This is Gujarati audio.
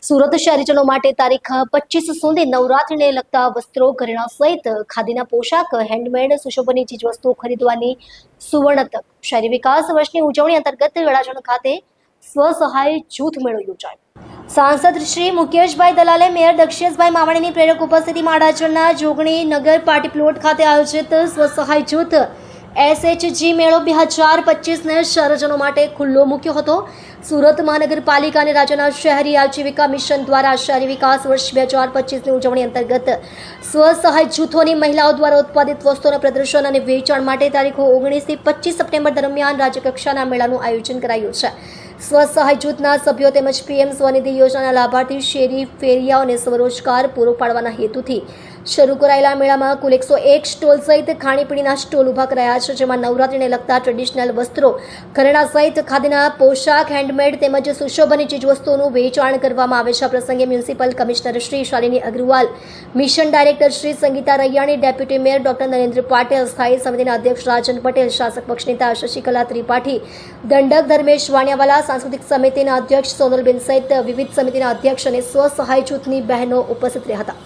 સુરત શહેરીજનો માટે તારીખ 25 સુધી નવરાત્રિને લગતા વસ્ત્રો, ઘરેણાં સહિત ખાદીના પોશાક, હેન્ડમેડ, સુશોભનની ચીજવસ્તુઓ ખરીદવાની સુવર્ણ તક. શહેરી વિકાસ વર્ષની ઉજવણી અંતર્ગત વેળાજણ ખાતે સ્વસહાય જૂથ મેળો યોજાયો. સાંસદ શ્રી મુકેશભાઈ દલાલે મેયર દક્ષેશભાઈ માવાણીની પ્રેરક ઉપસ્થિતિમાં અડાજણના જોગણી નગર પાર્ટી પ્લોટ ખાતે આયોજિત સ્વસહાય જૂથ SHG મેળો 2025ને શહેરીજનો માટે ખુલ્લો મૂક્યો હતો. સુરત મહાનગરપાલિકા અને રાજ્યના શહેરી આજીવિકા મિશન દ્વારા શહેરી વિકાસ વર્ષ 2025ની ઉજવણી અંતર્ગત સ્વસહાય જૂથોની મહિલાઓ દ્વારા ઉત્પાદિત વસ્તુઓના પ્રદર્શન અને વેચાણ માટે તારીખો 19 થી 25 સપ્ટેમ્બર દરમિયાન રાજ્યકક્ષાના મેળાનું આયોજન કરાયું છે. સ્વસહાય જૂથના સભ્યો તેમજ PM સ્વનિધિ યોજનાના લાભાર્થી શેરી ફેરિયાઓને સ્વરોજગાર પૂરો પાડવાના હેતુથી શરૂ કરાયેલા મેળામાં કુલ 101 સ્ટોલ સહિત ખાણીપીણીના સ્ટોલ ઊભા કરાયા છે, જેમાં નવરાત્રિને લગતા ટ્રેડિશનલ વસ્ત્રો, ઘરેણાં સહિત ખાદીના પોશાક, હેન્ડમેડ તેમજ સુશોભનની ચીજવસ્તુઓનું વેચાણ કરવામાં આવે છે. આ પ્રસંગે municipal commissioner Shri Shalini Agrawal, mission director Shri Sangeeta Raiyani, deputy mayor doctor Narendra Patil, સ્થાયી સમિતિના અધ્યક્ષ રાજન પટેલ, શાસક પક્ષ નેતા શશિકલા ત્રિપાઠી, દંડક ધર્મેશ વાણિયાવાલા, સાંસ્કૃતિક સમિતિના અધ્યક્ષ સોનલબેન સહિત વિવિધ સમિતિના અધ્યક્ષ અને સ્વસહાય જૂથની બહેનો ઉપસ્થિત રહ્યા હતા.